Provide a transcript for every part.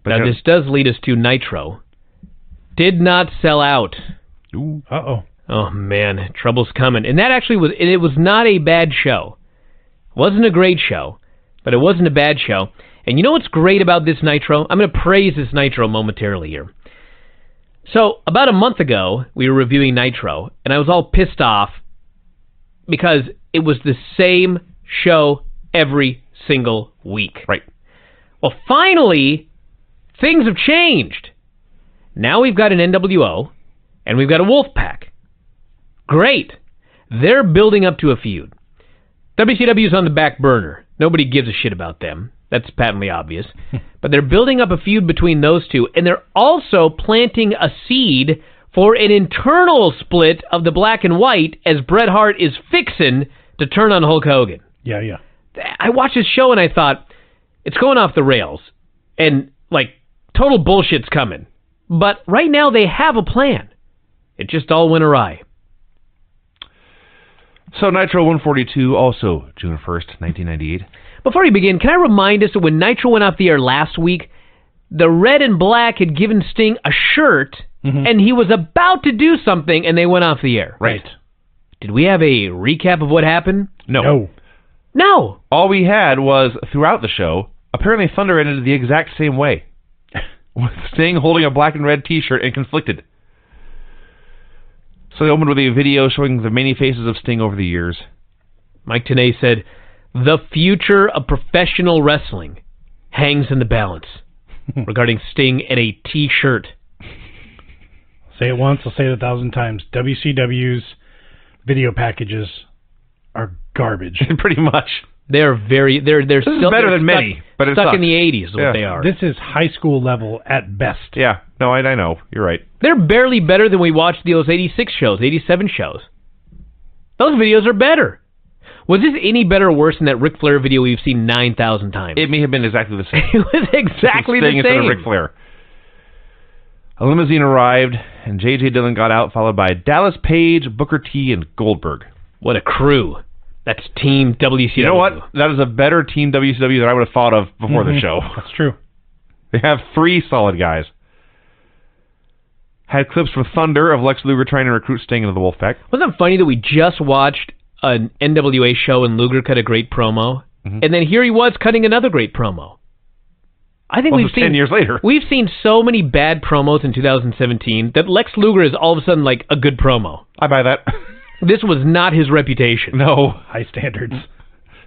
Now, this does lead us to Nitro. Did not sell out. Ooh. Uh-oh. Oh, man. Trouble's coming. And that actually was... It was not a bad show. It wasn't a great show, but it wasn't a bad show. And you know what's great about this Nitro? I'm going to praise this Nitro momentarily here. So, about a month ago, we were reviewing Nitro, and I was all pissed off because it was the same show every single week. Right. Well, finally, things have changed. Now we've got an NWO, and we've got a Wolfpack. Great. They're building up to a feud. WCW's on the back burner. Nobody gives a shit about them. That's patently obvious. But they're building up a feud between those two, and they're also planting a seed for an internal split of the black and white as Bret Hart is fixing to turn on Hulk Hogan. Yeah, yeah. I watched this show and I thought, it's going off the rails. And, like, total bullshit's coming. But right now they have a plan. It just all went awry. So Nitro 142, also June 1st, 1998. Before we begin, can I remind us that when Nitro went off the air last week, the Red and Black had given Sting a shirt, and he was about to do something, and they went off the air. Right. Did we have a recap of what happened? No. All we had was, throughout the show, apparently Thunder ended the exact same way. With Sting holding a black and red t-shirt and conflicted. So they opened with a video showing the many faces of Sting over the years. Mike Tenay said, "The future of professional wrestling hangs in the balance," regarding Sting and a t-shirt. Say it once, I'll say it 1,000 times. WCW's video packages are garbage. Pretty much. They're this still is better than many, but it's stuck in the 80s is what they are. This is high school level at best. Yeah, no, I know. You're right. They're barely better than we watched those 86 shows, 87 shows. Those videos are better. Was this any better or worse than that Ric Flair video we've seen 9,000 times? It may have been exactly the same. It was exactly the same. Instead of Ric Flair. A limousine arrived, and J.J. Dillon got out, followed by Dallas Page, Booker T, and Goldberg. What a crew. That's Team WCW. You know what? That is a better Team WCW than I would have thought of before the show. That's true. They have 3 solid guys. Had clips from Thunder of Lex Luger trying to recruit Sting into the Wolfpack. Wasn't it funny that we just watched an NWA show and Luger cut a great promo, and then here he was cutting another great promo? I think we've seen 10 years later. We've seen so many bad promos in 2017 that Lex Luger is all of a sudden like a good promo. I buy that. This was not his reputation. No. High standards.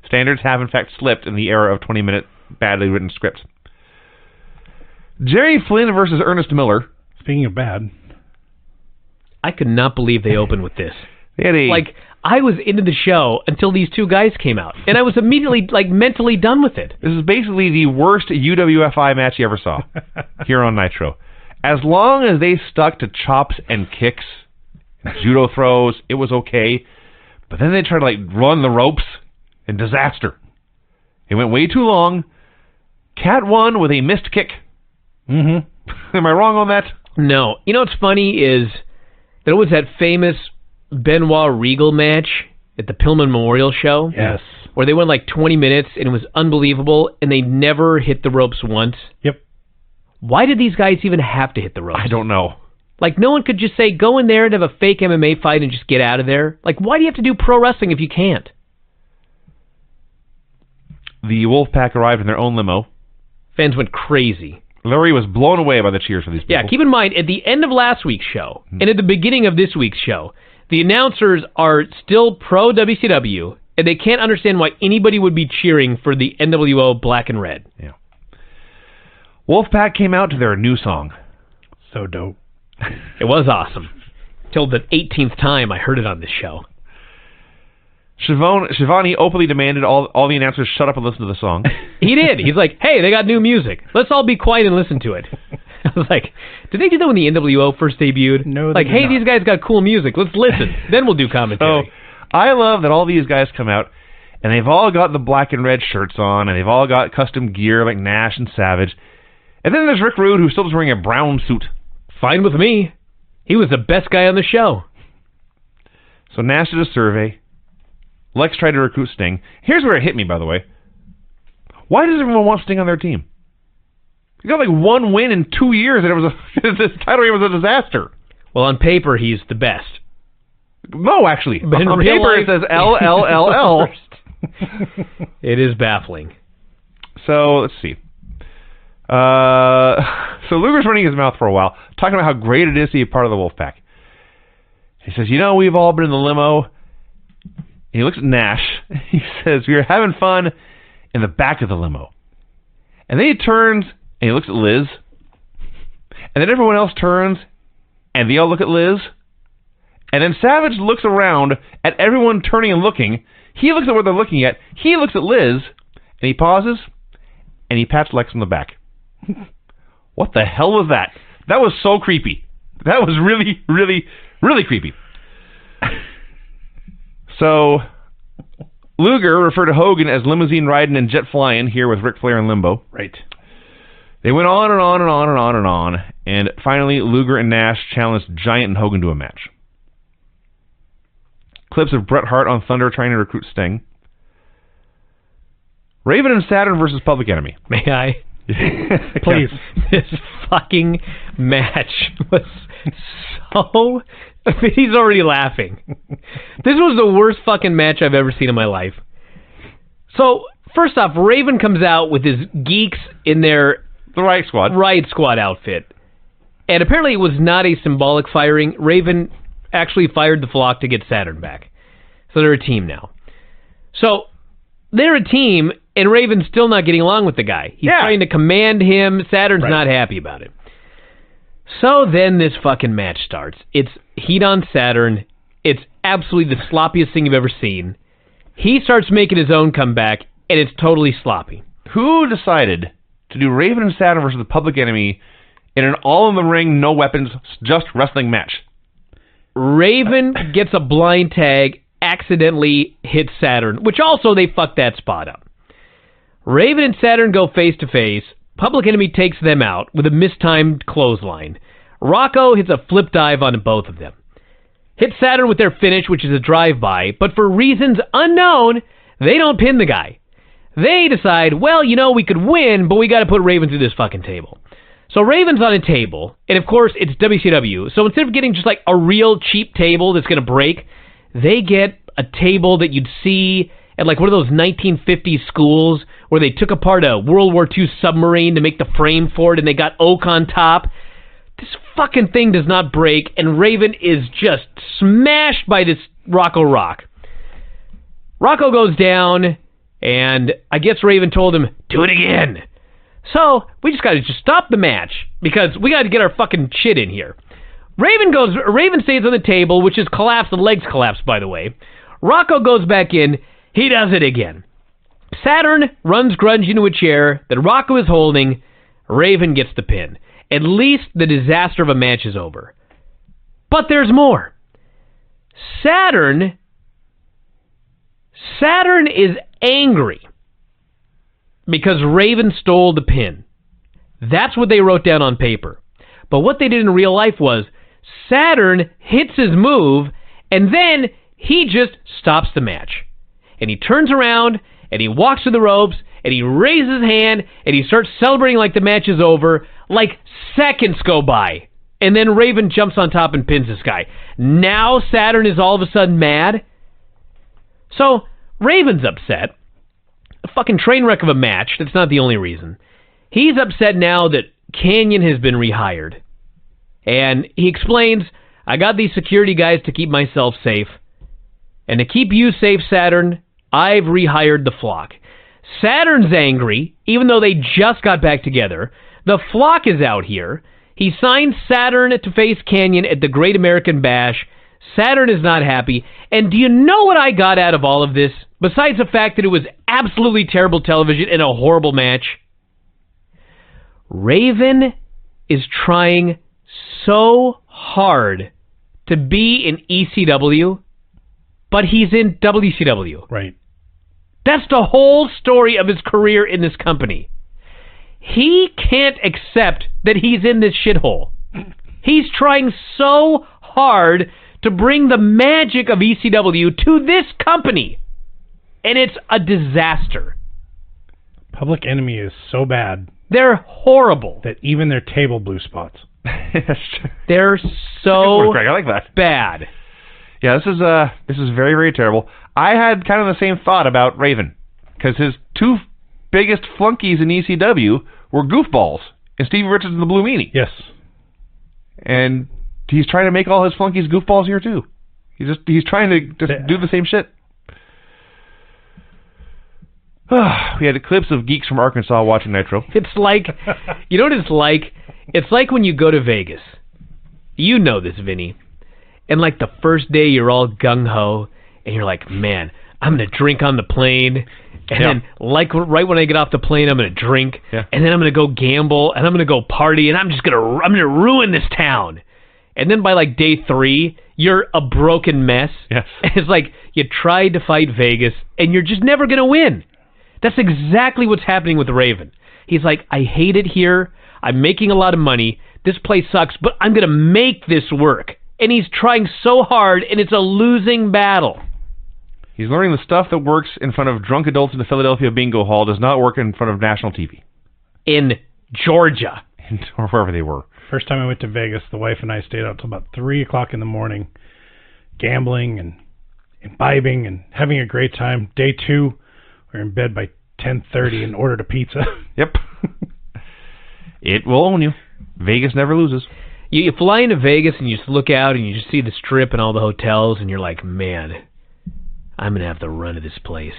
Standards have, in fact, slipped in the era of 20-minute, badly written scripts. Jerry Flynn versus Ernest Miller. Speaking of bad. I could not believe they opened with this. They had Like, I was into the show until these two guys came out, and I was immediately, like, mentally done with it. This is basically the worst UWFI match you ever saw here on Nitro. As long as they stuck to chops and kicks, judo throws, it was okay. But then they tried to, like, run the ropes, and disaster. It went way too long. Cat won with a missed kick. Am I wrong on that? No. You know what's funny is there was that famous Benoit Regal match at the Pillman Memorial Show. Yes. Where they went like 20 minutes, and it was unbelievable, and they never hit the ropes once. Yep. Why did these guys even have to hit the ropes? I don't know. Like, no one could just say, go in there and have a fake MMA fight and just get out of there. Like, why do you have to do pro wrestling if you can't? The Wolfpack arrived in their own limo. Fans went crazy. Larry was blown away by the cheers for these people. Yeah, keep in mind, at the end of last week's show, and at the beginning of this week's show, the announcers are still pro-WCW, and they can't understand why anybody would be cheering for the NWO Black and Red. Yeah. Wolfpack came out to their new song. So dope. It was awesome. Till the 18th time I heard it on this show. Shivani openly demanded all the announcers shut up and listen to the song. He did. He's like, hey, they got new music. Let's all be quiet and listen to it. I was like, did they do that when the NWO first debuted? No, like, hey, these guys got cool music. Let's listen. Then we'll do commentary. So, I love that all these guys come out, and they've all got the black and red shirts on, and they've all got custom gear like Nash and Savage. And then there's Rick Rude, who still is wearing a brown suit. Fine with me. He was the best guy on the show. So Nash did a survey. Lex tried to recruit Sting. Here's where it hit me, by the way. Why does everyone want Sting on their team? He got like one win in 2 years, and it was this title reign was a disaster. Well, on paper, he's the best. No, actually. But On paper, it says LLLL. It is baffling. So, let's see. So Luger's running his mouth for a while, talking about how great it is to be a part of the Wolfpack. He says, we've all been in the limo. And he looks at Nash. He says, we were having fun in the back of the limo. And then he turns and he looks at Liz. And then everyone else turns and they all look at Liz. And then Savage looks around at everyone turning and looking. He looks at what they're looking at. He looks at Liz. And he pauses. And he pats Lex on the back. What the hell was that? That was so creepy. That was really, really, really creepy. So, Luger referred to Hogan as limousine riding and jet flying here with Ric Flair and Limbo. Right. They went on and on and on and on and on, and finally Luger and Nash challenged Giant and Hogan to a match. Clips of Bret Hart on Thunder trying to recruit Sting. Raven and Saturn versus Public Enemy. May I? Please. This fucking match was so... He's already laughing. This was the worst fucking match I've ever seen in my life. So, first off, Raven comes out with his geeks in their... The Wright Squad. Wright Squad outfit. And apparently it was not a symbolic firing. Raven actually fired the flock to get Saturn back. So they're a team now. So, they're a team, and Raven's still not getting along with the guy. He's trying to command him. Saturn's not happy about it. So then this fucking match starts. It's heat on Saturn. It's absolutely the sloppiest thing you've ever seen. He starts making his own comeback, and it's totally sloppy. Who decided to do Raven and Saturn versus the Public Enemy in an all-in-the-ring, no weapons, just wrestling match? Raven gets a blind tag, accidentally hits Saturn, which also they fucked that spot up. Raven and Saturn go face-to-face. Public Enemy takes them out with a mistimed clothesline. Rocco hits a flip dive on both of them. Hits Saturn with their finish, which is a drive-by, but for reasons unknown, they don't pin the guy. They decide, well, we could win, but we got to put Raven through this fucking table. So Raven's on a table, and of course, it's WCW. So instead of getting just like a real cheap table that's going to break, they get a table that you'd see at like one of those 1950s schools where they took apart a World War II submarine to make the frame for it, and they got oak on top. This fucking thing does not break, and Raven is just smashed by this Rocco Rock. Rocco goes down, and I guess Raven told him, do it again. So, we just got to stop the match, because we got to get our fucking shit in here. Raven stays on the table, which is collapsed. The legs collapsed, by the way. Rocco goes back in. He does it again. Saturn runs Grunge into a chair that Rocco is holding. Raven gets the pin. At least the disaster of a match is over. But there's more. Saturn is angry because Raven stole the pin. That's what they wrote down on paper. But what they did in real life was Saturn hits his move, and then he just stops the match. And he turns around, and he walks to the ropes, and he raises his hand, and he starts celebrating like the match is over, like seconds go by. And then Raven jumps on top and pins this guy. Now Saturn is all of a sudden mad. So, Raven's upset. A fucking train wreck of a match. That's not the only reason. He's upset now that Canyon has been rehired. And he explains, I got these security guys to keep myself safe. And to keep you safe, Saturn, I've rehired the flock. Saturn's angry, even though they just got back together. The flock is out here. He signed Saturn to face Canyon at the Great American Bash. Saturn is not happy. And do you know what I got out of all of this? Besides the fact that it was absolutely terrible television and a horrible match. Raven is trying so hard to be in ECW, but he's in WCW. Right. That's the whole story of his career in this company. He can't accept that he's in this shithole. He's trying so hard to bring the magic of ECW to this company. And it's a disaster. Public Enemy is so bad They're horrible. That even their table blue spots. They're so Greg, I like that. bad. Yeah, this is very, very terrible. I had kind of the same thought about Raven, because his two biggest flunkies in ECW were goofballs, and Stevie Richards and the Blue Meanie. Yes. And he's trying to make all his flunkies goofballs here too. He's trying to just do the same shit. We had clips of geeks from Arkansas watching Nitro. It's like, you know what it's like? It's like when you go to Vegas. You know this, Vinny. And like the first day you're all gung-ho, and you're like, man, I'm going to drink on the plane. And then like right when I get off the plane, I'm going to drink. Yeah. And then I'm going to go gamble, and I'm going to go party, and I'm going to ruin this town. And then by like day 3, you're a broken mess. Yes. It's like you tried to fight Vegas, and you're just never going to win. That's exactly what's happening with Raven. He's like, I hate it here. I'm making a lot of money. This place sucks, but I'm going to make this work. And he's trying so hard, and it's a losing battle. He's learning the stuff that works in front of drunk adults in the Philadelphia bingo hall does not work in front of national TV. In Georgia. Or wherever they were. First time I went to Vegas, the wife and I stayed out till about 3 o'clock in the morning, gambling and imbibing and having a great time. Day 2, we were in bed by 10:30 and ordered a pizza. Yep. It will own you. Vegas never loses. You fly into Vegas and you just look out and you just see the strip and all the hotels and you're like, man, I'm going to have the run of this place.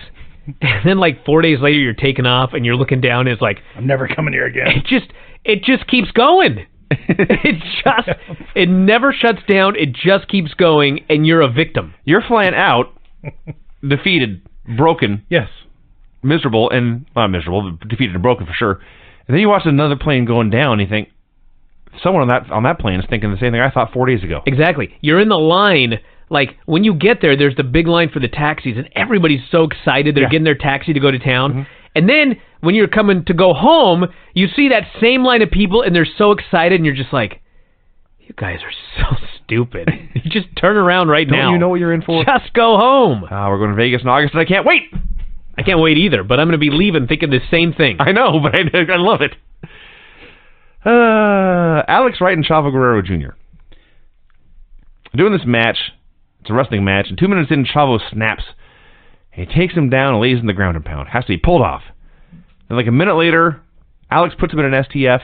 And then like 4 days later you're taking off and you're looking down and it's like, I'm never coming here again. It just keeps going. It never shuts down. It just keeps going and you're a victim. You're flying out, defeated, broken. Yes. Miserable, and not miserable, defeated and broken for sure. And then you watch another plane going down, and you think, someone on that plane is thinking the same thing I thought 4 days ago. Exactly. You're in the line, like, when you get there's the big line for the taxis, and everybody's so excited they're getting their taxi to go to town. Mm-hmm. And then, when you're coming to go home, you see that same line of people, and they're so excited, and you're just like, you guys are so stupid. You just turn around now. Don't you know what you're in for? Just go home. We're going to Vegas in August, and I can't wait. I can't wait either, but I'm going to be leaving thinking the same thing. I know, but I love it. Alex Wright and Chavo Guerrero Jr. doing this match. It's a wrestling match, and 2 minutes in, Chavo snaps. He takes him down and lays him in the ground and pound. Has to be pulled off. And like a minute later, Alex puts him in an STF.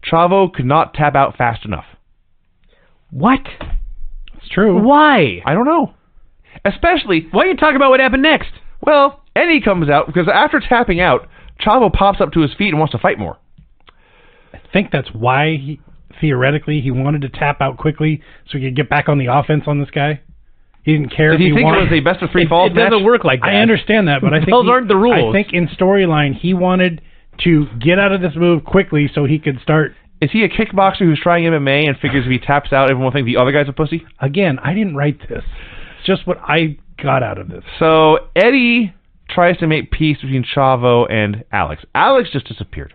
Chavo could not tap out fast enough. What? It's true. Why? I don't know. Especially... Why are you talking about what happened next? Well... Eddie comes out, because after tapping out, Chavo pops up to his feet and wants to fight more. I think that's why, theoretically, he wanted to tap out quickly so he could get back on the offense on this guy. He didn't care Did if he think wanted... it was a best of 3 falls match? It doesn't work like that. I understand that, but I think... Those aren't the rules. I think in storyline, he wanted to get out of this move quickly so he could start... Is he a kickboxer who's trying MMA and figures if he taps out, everyone will think the other guy's a pussy? Again, I didn't write this. It's just what I got out of this. So, Eddie... tries to make peace between Chavo and Alex. Alex just disappeared.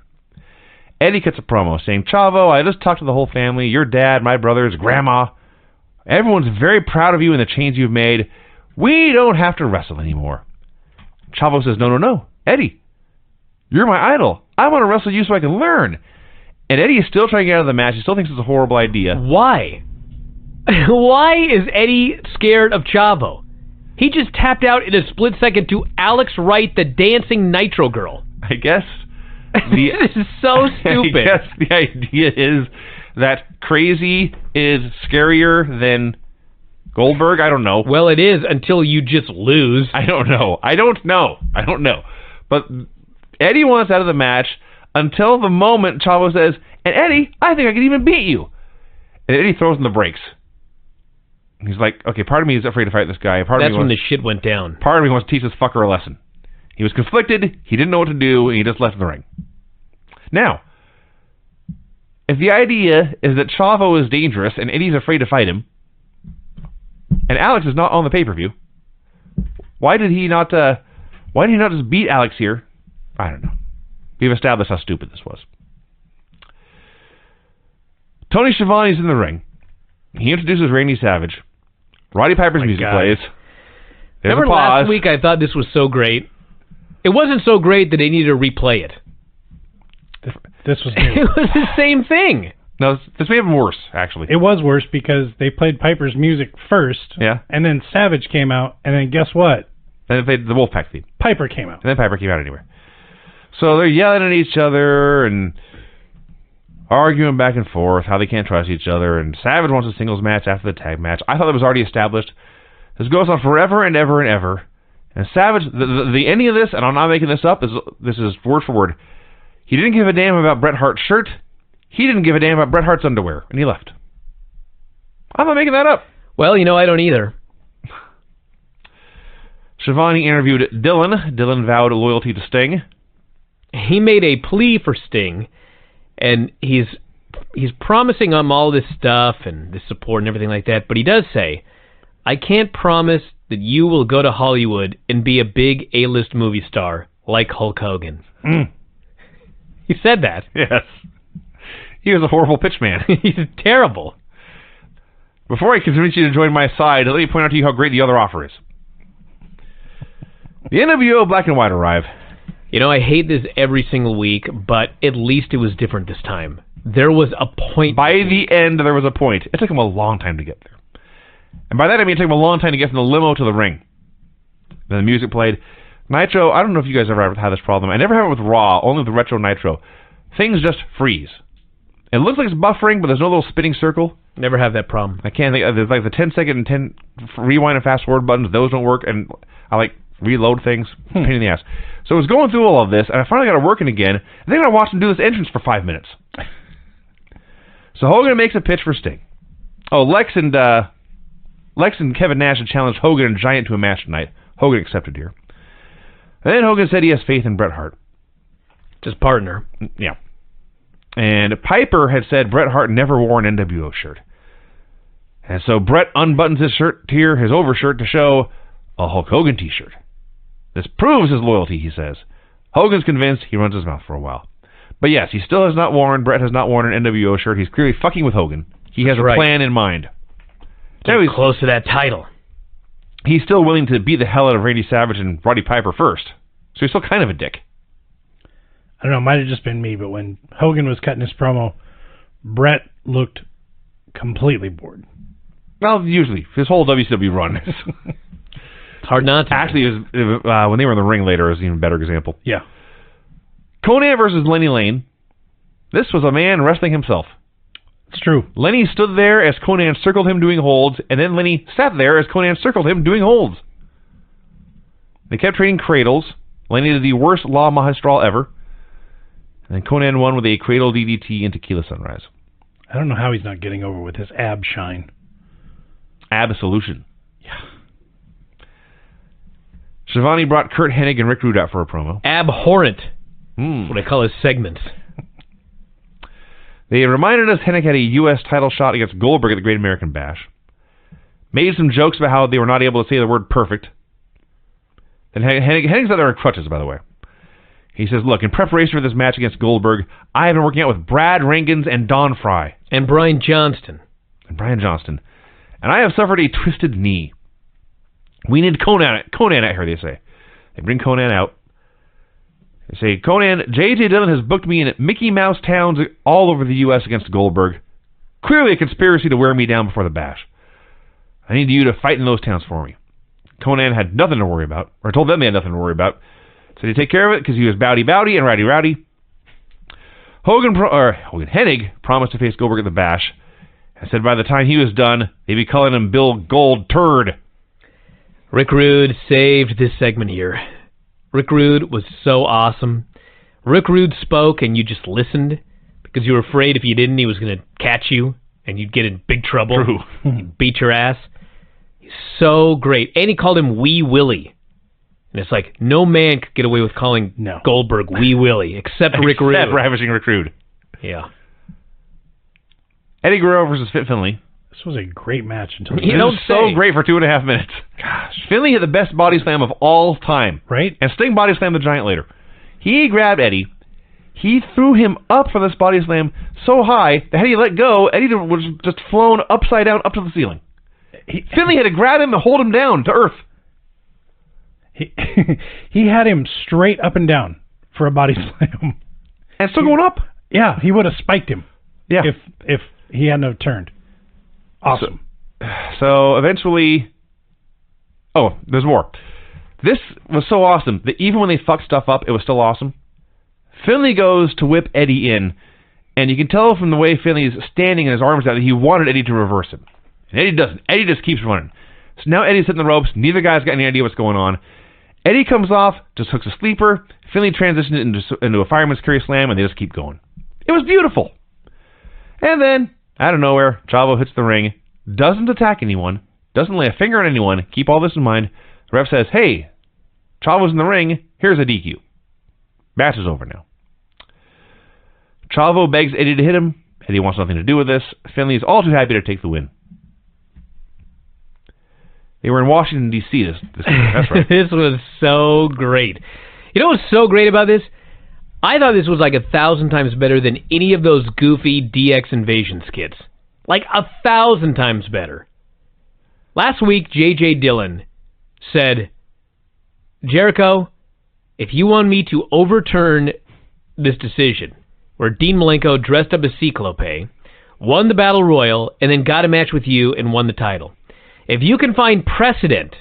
Eddie cuts a promo saying, Chavo, I just talked to the whole family, your dad, my brothers, grandma. Everyone's very proud of you and the change you've made. We don't have to wrestle anymore. Chavo says, no. Eddie, you're my idol. I want to wrestle you so I can learn. And Eddie is still trying to get out of the match. He still thinks it's a horrible idea. Why? Why is Eddie scared of Chavo? He just tapped out in a split second to Alex Wright, the dancing Nitro girl. I guess. This is so stupid. I guess the idea is that crazy is scarier than Goldberg. I don't know. Well, it is until you just lose. I don't know. But Eddie wants out of the match until the moment Chavo says, and Eddie, I think I can even beat you. And Eddie throws in the brakes. He's like, okay, part of me is afraid to fight this guy. That's when the shit went down. Part of me wants to teach this fucker a lesson. He was conflicted, he didn't know what to do, and he just left the ring. Now, if the idea is that Chavo is dangerous and Eddie's afraid to fight him, and Alex is not on the pay-per-view, why did he not just beat Alex here? I don't know. We've established how stupid this was. Tony Schiavone's in the ring. He introduces Randy Savage. Roddy Piper's music plays. There's Remember a pause. last week I thought this was so great? It wasn't so great that they needed to replay it. This was new. It was the same thing. No, this may have been worse, actually. It was worse because they played Piper's music first. Yeah. And then Savage came out, and then guess what? And they played the Wolfpack theme. Piper came out. And then Piper came out anyway. So they're yelling at each other and arguing back and forth, how they can't trust each other, and Savage wants a singles match after the tag match. I thought it was already established. This goes on forever and ever and ever. And Savage, the ending of this, and I'm not making this up, this is word for word, he didn't give a damn about Bret Hart's shirt. He didn't give a damn about Bret Hart's underwear, and he left. I'm not making that up. Well, I don't either. Shivani interviewed Dylan. Dylan vowed loyalty to Sting. He made a plea for Sting, and he's promising him all this stuff and this support and everything like that, but he does say, I can't promise that you will go to Hollywood and be a big A-list movie star like Hulk Hogan. He said that. Yes. He was a horrible pitchman. He's terrible. Before I convince you to join my side, let me point out to you how great the other offer is. The NWO Black and White arrive. I hate this every single week, but at least it was different this time. There was a point. By the end, there was a point. It took him a long time to get there. And by that, I mean it took him a long time to get from the limo to the ring. Then the music played. Nitro, I don't know if you guys ever had this problem. I never have it with Raw, only with the Retro Nitro. Things just freeze. It looks like it's buffering, but there's no little spinning circle. Never have that problem. I can't think. There's like the 10-second and 10 rewind and fast forward buttons. Those don't work, and I reload things. Pain in the ass. So I was going through all of this, and I finally got it working again. And then I watched him do this entrance for 5 minutes. So Hogan makes a pitch for Sting. Oh, Lex and Kevin Nash had challenged Hogan and Giant to a match tonight. Hogan accepted here. And then Hogan said he has faith in Bret Hart. His partner. Yeah. And Piper had said Bret Hart never wore an NWO shirt. And so Bret unbuttons his shirt here, his overshirt, to show a Hulk Hogan t-shirt. This proves his loyalty, he says. Hogan's convinced. He runs his mouth for a while. But yes, Bret has not worn an NWO shirt. He's clearly fucking with Hogan. He has a plan in mind. Now he's close to that title. He's still willing to beat the hell out of Randy Savage and Roddy Piper first. So he's still kind of a dick. I don't know, it might have just been me, but when Hogan was cutting his promo, Bret looked completely bored. Well, usually. His whole WCW run. It's hard not to. Actually, when they were in the ring later, it was an even better example. Yeah. Conan versus Lenny Lane. This was a man wrestling himself. It's true. Lenny stood there as Conan circled him doing holds, and then Lenny sat there as Conan circled him doing holds. They kept trading cradles. Lenny did the worst La Magistral ever. And then Conan won with a cradle DDT and Tequila Sunrise. I don't know how he's not getting over with his ab shine. Absolution. Yeah. Shivani brought Kurt Hennig and Rick Rude out for a promo. Abhorrent. That's what I call his segments. They reminded us Hennig had a U.S. title shot against Goldberg at the Great American Bash. Made some jokes about how they were not able to say the word perfect. And Hennig's out there on crutches, by the way. He says, look, in preparation for this match against Goldberg, I have been working out with Brad Rangans and Don Fry. And Brian Johnston. And I have suffered a twisted knee. We need Conan out here, they say. They bring Conan out. They say, Conan, J.J. Dillon has booked me in Mickey Mouse towns all over the U.S. against Goldberg. Clearly a conspiracy to wear me down before the bash. I need you to fight in those towns for me. Conan had nothing to worry about, or told them they had nothing to worry about. So he take care of it because he was Bowdy and Rowdy. Hennig promised to face Goldberg at the bash, and said by the time he was done, they'd be calling him Bill Gold Turd. Rick Rude saved this segment here. Rick Rude was so awesome. Rick Rude spoke and you just listened because you were afraid if you didn't, he was going to catch you and you'd get in big trouble. True. He'd beat your ass. He's so great. And he called him Wee Willie. And it's like, no man could get away with calling Goldberg Wee Willie, except Rick Rude. Except ravishing Rick Rude. Yeah. Eddie Guerrero versus Finlay. This was a great match until It was so great for 2.5 minutes. Gosh. Finlay had the best body slam of all time. Right? And Sting body slammed the Giant later. He grabbed Eddie. He threw him up for this body slam so high that had he let go, Eddie was just flown upside down up to the ceiling. Finlay had to grab him and hold him down to earth. He had him straight up and down for a body slam. And still going up. Yeah, he would have spiked him. Yeah. If he hadn't have turned. Awesome. So eventually... Oh, there's more. This was so awesome that even when they fucked stuff up, it was still awesome. Finlay goes to whip Eddie in, and you can tell from the way Finlay's standing and his arms out that he wanted Eddie to reverse him. And Eddie doesn't. Eddie just keeps running. So now Eddie's hitting the ropes. Neither guy's got any idea what's going on. Eddie comes off, just hooks a sleeper. Finlay transitions into a fireman's carry slam, and they just keep going. It was beautiful. And then, out of nowhere, Chavo hits the ring, doesn't attack anyone, doesn't lay a finger on anyone. Keep all this in mind. The ref says, hey, Chavo's in the ring. Here's a DQ. Match is over now. Chavo begs Eddie to hit him. Eddie wants nothing to do with this. Finlay is all too happy to take the win. They were in Washington, D.C. This that's right. This was so great. You know what's so great about this? I thought this was like 1,000 times better than any of those goofy DX Invasion skits. Like 1,000 times better. Last week, J.J. Dillon said, Jericho, if you want me to overturn this decision, where Dean Malenko dressed up as Ciclope, won the Battle Royal, and then got a match with you and won the title, if you can find precedent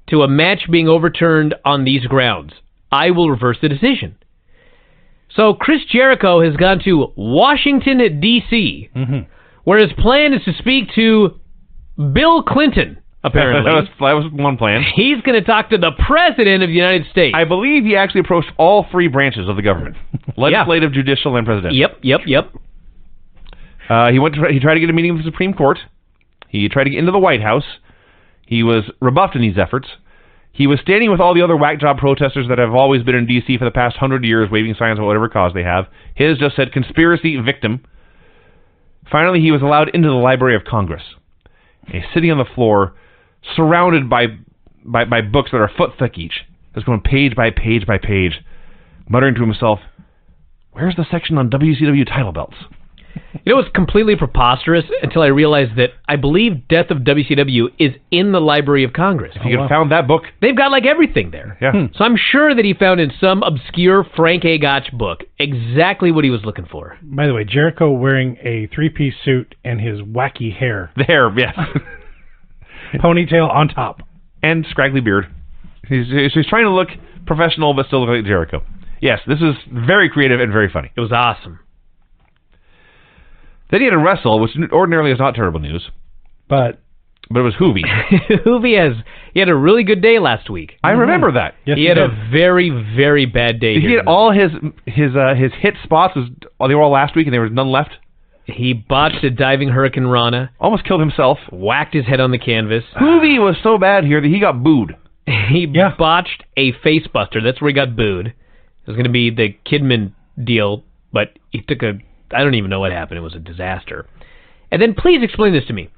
to a match being overturned on these grounds, I will reverse the decision. So Chris Jericho has gone to Washington, D.C., where his plan is to speak to Bill Clinton, apparently. that was one plan. He's going to talk to the President of the United States. I believe he actually approached all three branches of the government. Legislative, judicial, and presidential. Yep. He tried to get a meeting with the Supreme Court. He tried to get into the White House. He was rebuffed in these efforts. He was standing with all the other whack job protesters that have always been in D.C. for the past 100 years, waving signs of whatever cause they have. His just said conspiracy victim. Finally, he was allowed into the Library of Congress. And he's sitting on the floor, surrounded by books that are a foot thick each. Just going page by page by page, muttering to himself, where's the section on WCW title belts? You know, it's completely preposterous until I realized that I believe Death of WCW is in the Library of Congress. If you could have found that book. They've got like everything there. Yeah. So I'm sure that he found in some obscure Frank A. Gotch book exactly what he was looking for. By the way, Jericho wearing a three-piece suit and his wacky hair. The hair, yes. Ponytail on top. And scraggly beard. He's trying to look professional but still look like Jericho. Yes, this is very creative and very funny. It was awesome. Then he had to wrestle, which ordinarily is not terrible news. But it was Hoovy. He had a really good day last week. I remember that. Yes, he had a very, very bad day. He had all his hit spots. They were all last week, and there was none left. He botched a diving Hurricane Rana. Almost killed himself. Whacked his head on the canvas. Hoovy was so bad here that he got booed. He botched a facebuster. That's where he got booed. It was going to be the Kidman deal, but he took I don't even know what happened. It was a disaster. And then please explain this to me.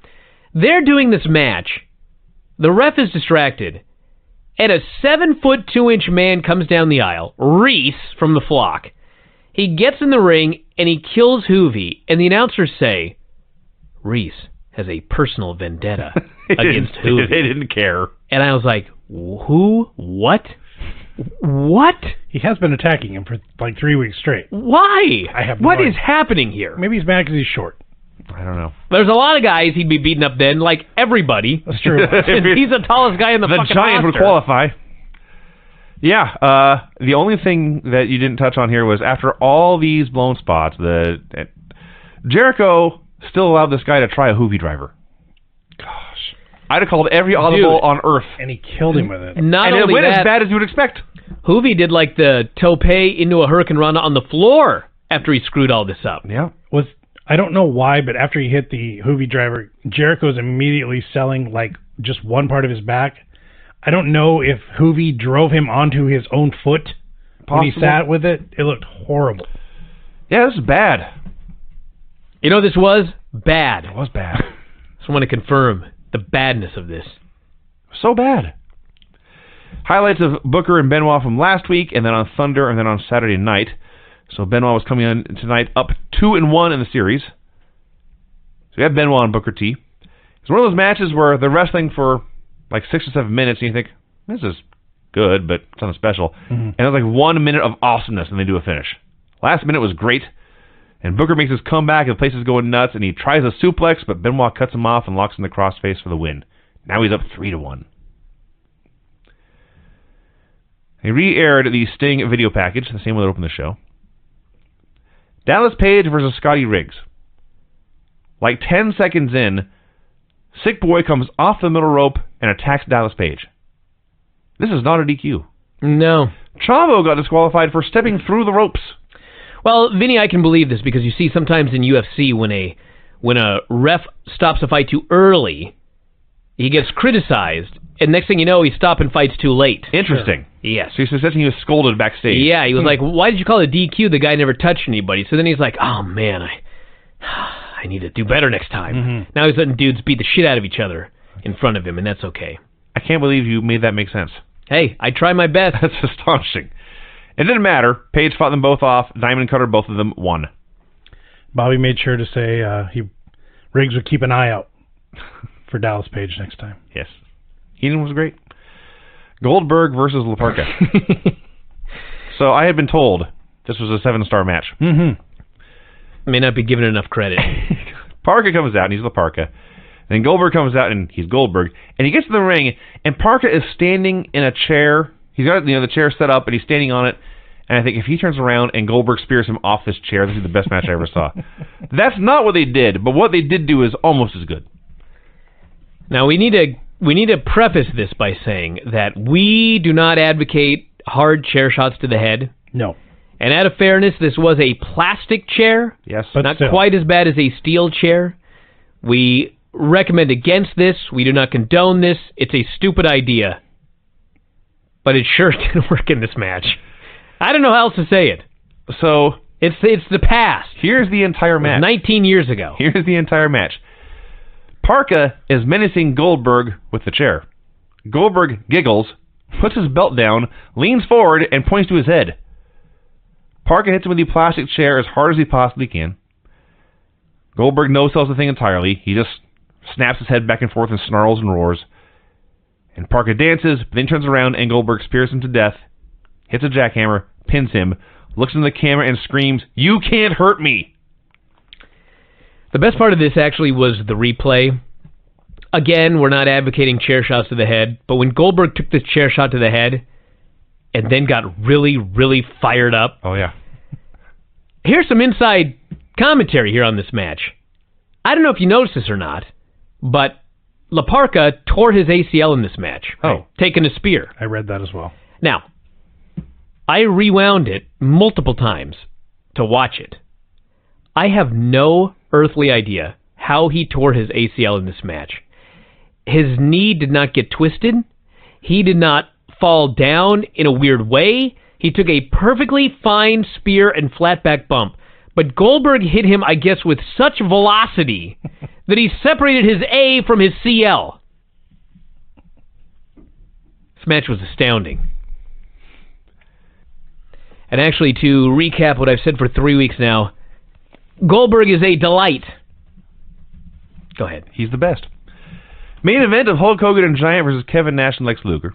They're doing this match. The ref is distracted. And a 7'2" man comes down the aisle. Reese from the flock. He gets in the ring and he kills Hoovy. And the announcers say, Reese has a personal vendetta against Hoovy. They didn't care. And I was like, who? What? What? He has been attacking him for like 3 weeks straight. Why? I have no What idea. is happening here? Maybe he's mad because he's short. I don't know. There's a lot of guys he'd be beating up then, like everybody. That's true. He's the tallest guy in the fucking giant would roster. qualify. Yeah. The only thing that you didn't touch on here was after all these blown spots, Jericho still allowed this guy to try a Hoovy driver. Gosh. I'd have called every audible on earth. And he killed him with it. Not and it only went that, as bad as you would expect. Hoovy did like the tope into a Hurricane Rana on the floor after he screwed all this up. Yeah. I don't know why, but after he hit the Hoovy driver, Jericho's immediately selling like just one part of his back. I don't know if Hoovy drove him onto his own foot when he sat with it. It looked horrible. Yeah, this is bad. You know this was bad. It was bad. Just want to confirm the badness of this. So bad. Highlights of Booker and Benoit from last week, and then on Thunder, and then on Saturday night. So Benoit was coming in tonight up 2-1 in the series. So we have Benoit and Booker T. It's one of those matches where they're wrestling for like 6 or 7 minutes, and you think, this is good, but it's nothing special. Mm-hmm. And it's like 1 minute of awesomeness, and they do a finish. Last minute was great, and Booker makes his comeback and the place is going nuts, and he tries a suplex, but Benoit cuts him off and locks in the crossface for the win. Now he's up 3-1. They re-aired the Sting video package, the same way that opened the show. Dallas Page versus Scotty Riggs. Like 10 seconds in, Sick Boy comes off the middle rope and attacks Dallas Page. This is not a DQ. No. Chavo got disqualified for stepping through the ropes. Well, Vinny, I can believe this because you see sometimes in UFC when a ref stops a fight too early, he gets criticized, and next thing you know, he's stopping fights too late. Interesting. Sure. Yes. So he's suggesting he was scolded backstage. Yeah, he was like, why did you call it DQ? The guy never touched anybody. So then he's like, oh, man, I need to do better next time. Mm-hmm. Now he's letting dudes beat the shit out of each other in front of him, and that's okay. I can't believe you made that make sense. Hey, I try my best. That's astonishing. It didn't matter. Page fought them both off. Diamond Cutter, both of them won. Bobby made sure to say Riggs would keep an eye out for Dallas Page next time. Yes. Heenan was great. Goldberg versus La Parka. So I had been told this was a 7-star match. Mm-hmm. May not be given enough credit. Parka comes out, and he's La Parka. Then Goldberg comes out, and he's Goldberg. And he gets to the ring, and Parka is standing in a chair. He's got the chair set up, and he's standing on it. And I think if he turns around and Goldberg spears him off this chair, this is the best match I ever saw. That's not what they did, but what they did do is almost as good. Now, we need to preface this by saying that we do not advocate hard chair shots to the head. No. And out of fairness, this was a plastic chair. Yes. But not quite as bad as a steel chair. We recommend against this. We do not condone this. It's a stupid idea. But it sure didn't work in this match. I don't know how else to say it. So it's the past. Here's the entire match. 19 years ago. Here's the entire match. Parka is menacing Goldberg with the chair. Goldberg giggles, puts his belt down, leans forward, and points to his head. Parka hits him with the plastic chair as hard as he possibly can. Goldberg no-sells the thing entirely. He just snaps his head back and forth and snarls and roars. And Parka dances, but then turns around and Goldberg spears him to death, hits a jackhammer, pins him, looks into the camera and screams, "You can't hurt me!" The best part of this actually was the replay. Again, we're not advocating chair shots to the head, but when Goldberg took this chair shot to the head and then got really, really fired up. Oh, yeah. Here's some inside commentary here on this match. I don't know if you noticed this or not, but La Parka tore his ACL in this match. Oh. Taking a spear. I read that as well. Now, I rewound it multiple times to watch it. I have no earthly idea how he tore his ACL in this match. His knee did not get twisted. He did not fall down in a weird way. He took a perfectly fine spear and flat back bump. But Goldberg hit him, I guess, with such velocity that he separated his A from his CL. This match was astounding. And actually, to recap what I've said for 3 weeks now, Goldberg is a delight. Go ahead. He's the best. Main event of Hulk Hogan and Giant versus Kevin Nash and Lex Luger.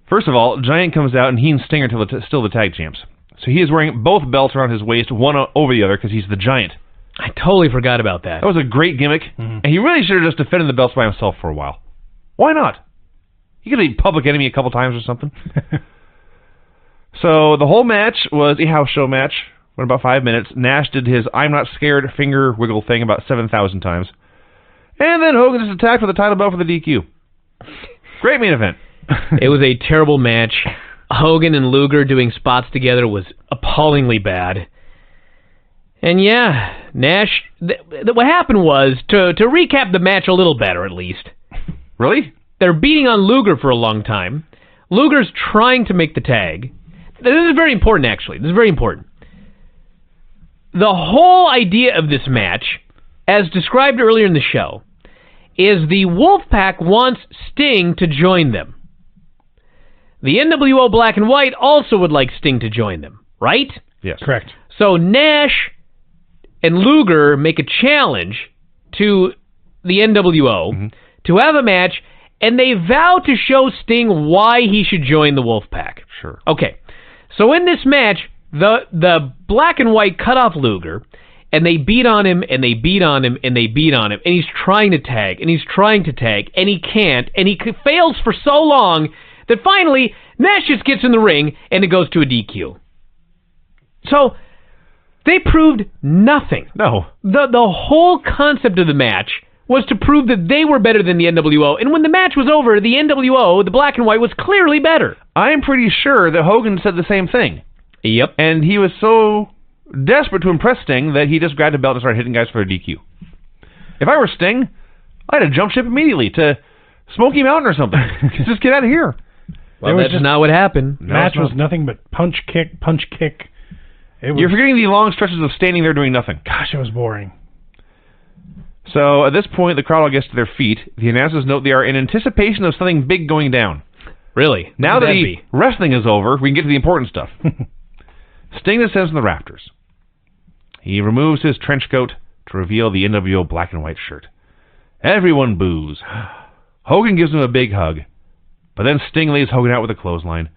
First of all, Giant comes out and he and Stinger are still the tag champs. So he is wearing both belts around his waist, one over the other, because he's the Giant. I totally forgot about that. That was a great gimmick, and he really should have just defended the belts by himself for a while. Why not? He could be Public Enemy a couple times or something. So the whole match was a house show match. Went about 5 minutes. Nash did his I'm not scared finger wiggle thing about 7,000 times. And then Hogan just attacked with the title belt for the DQ. Great main event. It was a terrible match. Hogan and Luger doing spots together was appallingly bad. And yeah, Nash, what happened was, to recap the match a little better at least. Really? They're beating on Luger for a long time. Luger's trying to make the tag. This is very important, actually. This is very important. The whole idea of this match, as described earlier in the show, is the Wolfpack wants Sting to join them. The NWO Black and White also would like Sting to join them, right? Yes. Correct. So Nash and Luger make a challenge to the NWO to have a match, and they vow to show Sting why he should join the Wolfpack. Sure. Okay. So in this match, The black and white cut off Luger, and they beat on him, and they beat on him, and they beat on him, and he's trying to tag, and he's trying to tag, and he can't, and he fails for so long that finally Nash just gets in the ring, and it goes to a DQ. So they proved nothing. No. The whole concept of the match was to prove that they were better than the NWO, and when the match was over, the NWO, the black and white, was clearly better. I'm pretty sure that Hogan said the same thing. Yep. And he was so desperate to impress Sting that he just grabbed a belt and started hitting guys for a DQ. If I were Sting, I'd have jumped ship immediately to Smoky Mountain or something. Just get out of here. Well, that's not what happened. Match was nothing but punch, kick, punch, kick. You're forgetting the long stretches of standing there doing nothing. Gosh, it was boring. So at this point, the crowd all gets to their feet. The announcers note they are in anticipation of something big going down. Really? Now that the wrestling is over, we can get to the important stuff. Sting descends from the rafters. He removes his trench coat to reveal the NWO black and white shirt. Everyone boos. Hogan gives him a big hug, but then Sting lays Hogan out with a clothesline.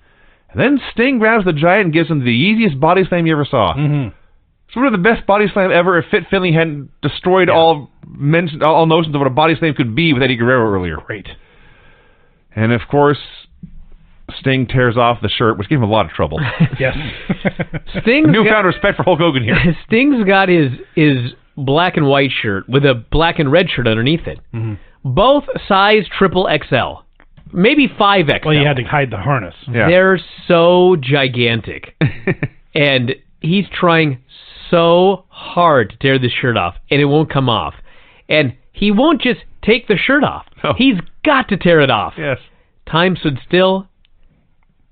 And then Sting grabs the Giant and gives him the easiest body slam you ever saw. Mm-hmm. It's one of the best body slam ever if Finlay hadn't destroyed all notions of what a body slam could be with Eddie Guerrero earlier. Great. And of course, Sting tears off the shirt, which gave him a lot of trouble. Yes. Newfound respect for Hulk Hogan here. Sting's got his black and white shirt with a black and red shirt underneath it. Mm-hmm. Both size XXL. Maybe 5XL. Well, you had to hide the harness. Yeah. They're so gigantic. And he's trying so hard to tear this shirt off, and it won't come off. And he won't just take the shirt off. Oh. He's got to tear it off. Yes. Time stood still.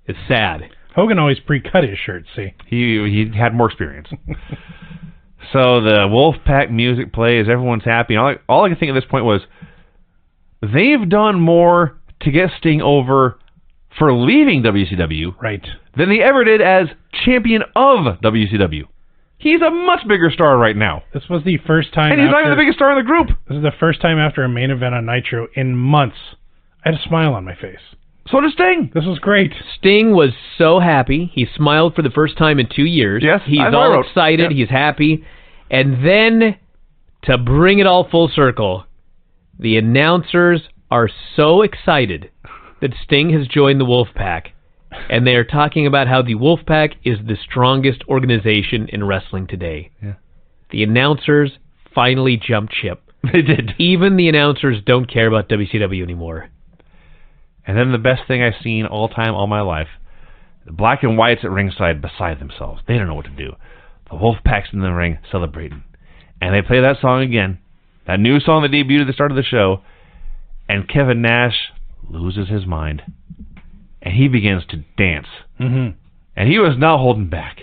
It's sad. Hogan always pre-cut his shirt, see? He had more experience. So the Wolfpack music plays, everyone's happy. And all I could think at this point was, they've done more to get Sting over for leaving WCW right. than they ever did as champion of WCW. He's a much bigger star right now. This was the first time And he's not even the biggest star in the group. This is the first time after a main event on Nitro in months I had a smile on my face. So did Sting. This was great. Sting was so happy. He smiled for the first time in 2 years. Yes, he's all excited. Yeah. He's happy. And then, to bring it all full circle, the announcers are so excited that Sting has joined the Wolfpack, and they are talking about how the Wolfpack is the strongest organization in wrestling today. Yeah. The announcers finally jumped ship. They did. Even the announcers don't care about WCW anymore. And then the best thing I've seen all time, all my life, the black and whites at ringside beside themselves. They don't know what to do. The Wolfpack's in the ring celebrating. And they play that song again, that new song that debuted at the start of the show, and Kevin Nash loses his mind. And he begins to dance. Mm-hmm. And he was not holding back.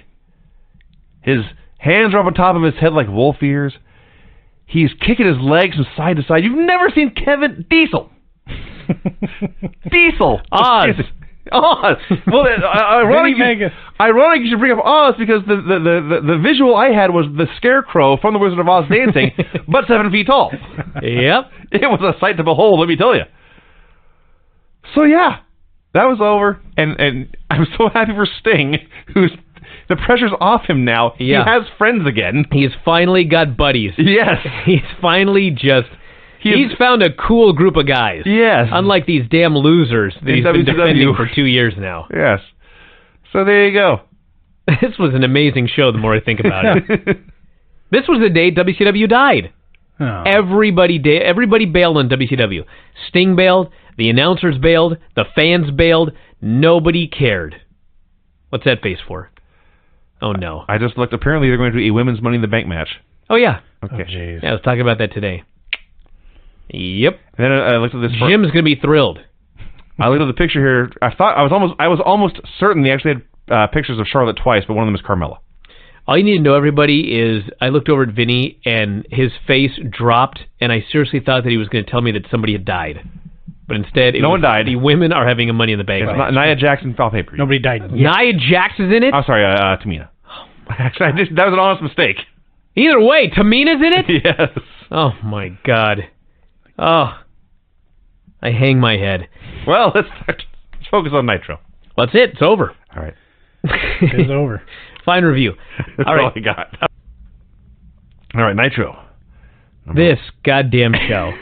His hands are up on top of his head like wolf ears. He's kicking his legs from side to side. You've never seen Kevin Diesel. Diesel. Oz. Oz. Well, ironic you should bring up Oz because the visual I had was the Scarecrow from The Wizard of Oz dancing, but 7 feet tall. Yep. It was a sight to behold, let me tell you. So yeah, that was over, and I'm so happy for Sting, who's the pressure's off him now. Yeah. He has friends again. He's finally got buddies. Yes. He's finally just... He's found a cool group of guys. Yes. Unlike these damn losers that he's been defending for 2 years now. Yes. So there you go. This was an amazing show the more I think about it. This was the day WCW died. Oh. Everybody bailed on WCW. Sting bailed, the announcers bailed, the fans bailed. Nobody cared. What's that face for? Oh, no. I just looked. Apparently they're going to do a women's Money in the Bank match. Oh, yeah. Okay. Oh, jeez. Yeah, I was talking about that today. Yep. And then I looked at this. Jim's going to be thrilled. I looked at the picture here. I was almost certain they actually had pictures of Charlotte twice, but one of them is Carmella. All you need to know, everybody, is I looked over at Vinny, and his face dropped, and I seriously thought that he was going to tell me that somebody had died. But instead, no one died. The women are having a Money in the Bank. It's not Nia Jackson file paper. Nobody died. Nia Jax is in it? I'm sorry, Tamina. Actually, that was an honest mistake. Either way, Tamina's in it? Yes. Oh, my God. Oh, I hang my head. Well, let's focus on Nitro. That's it. It's over. All right. It's over. Fine review. That's All right. all I got. All right, Nitro. This goddamn show.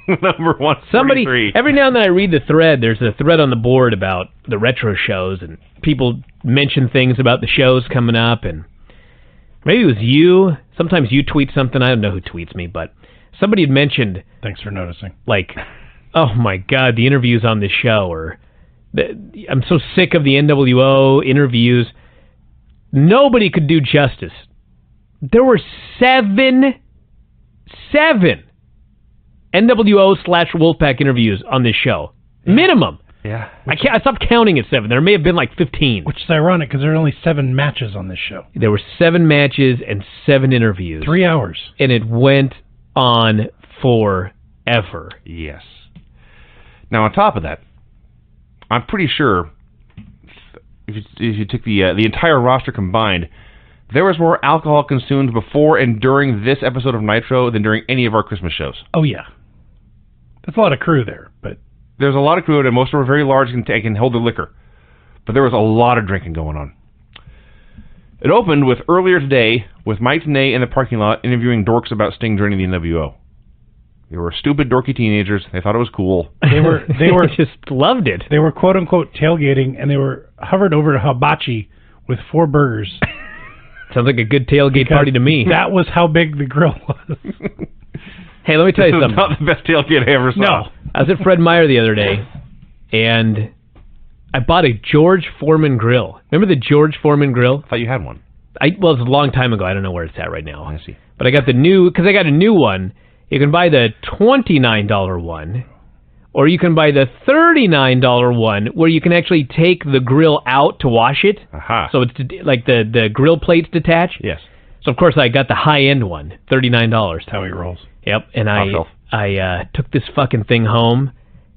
Number 143. Somebody, every now and then I read the thread. There's a thread on the board about the retro shows, and people mention things about the shows coming up, and maybe it was you. Sometimes you tweet something. I don't know who tweets me, but somebody had mentioned... Thanks for noticing. Like, oh my God, the interviews on this show, or I'm so sick of the NWO interviews. Nobody could do justice. There were seven NWO/Wolfpack interviews on this show. Minimum. Yeah. I stopped counting at 7. There may have been like 15. Which is ironic because there are only 7 matches on this show. There were 7 matches and 7 interviews. 3 hours. And it went on forever. Yes. Now, on top of that, I'm pretty sure if you took the entire roster combined, there was more alcohol consumed before and during this episode of Nitro than during any of our Christmas shows. Oh, yeah. That's a lot of crew there, but... There's a lot of crew, and most of them are very large and can hold their liquor. But there was a lot of drinking going on. It opened with earlier today with Mike Tenay in the parking lot interviewing dorks about Sting joining the NWO. They were stupid, dorky teenagers. They thought it was cool. They were just loved it. They were quote-unquote tailgating, and they were hovered over a hibachi with 4 burgers. Sounds like a good tailgate party to me. That was how big the grill was. Hey, let me tell you something. Not the best tailgate I ever saw. No. I was at Fred Meyer the other day, and I bought a George Foreman grill. Remember the George Foreman grill? I thought you had one. Well, it was a long time ago. I don't know where it's at right now. I see. But I got the new, because I got a new one. You can buy the $29 one, or you can buy the $39 one, where you can actually take the grill out to wash it. Aha. So it's like the grill plates detach. Yes. So, of course, I got the high-end one, $39. That's how he rolls. Yep, and I took this fucking thing home,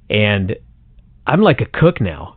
and I'm like a cook now.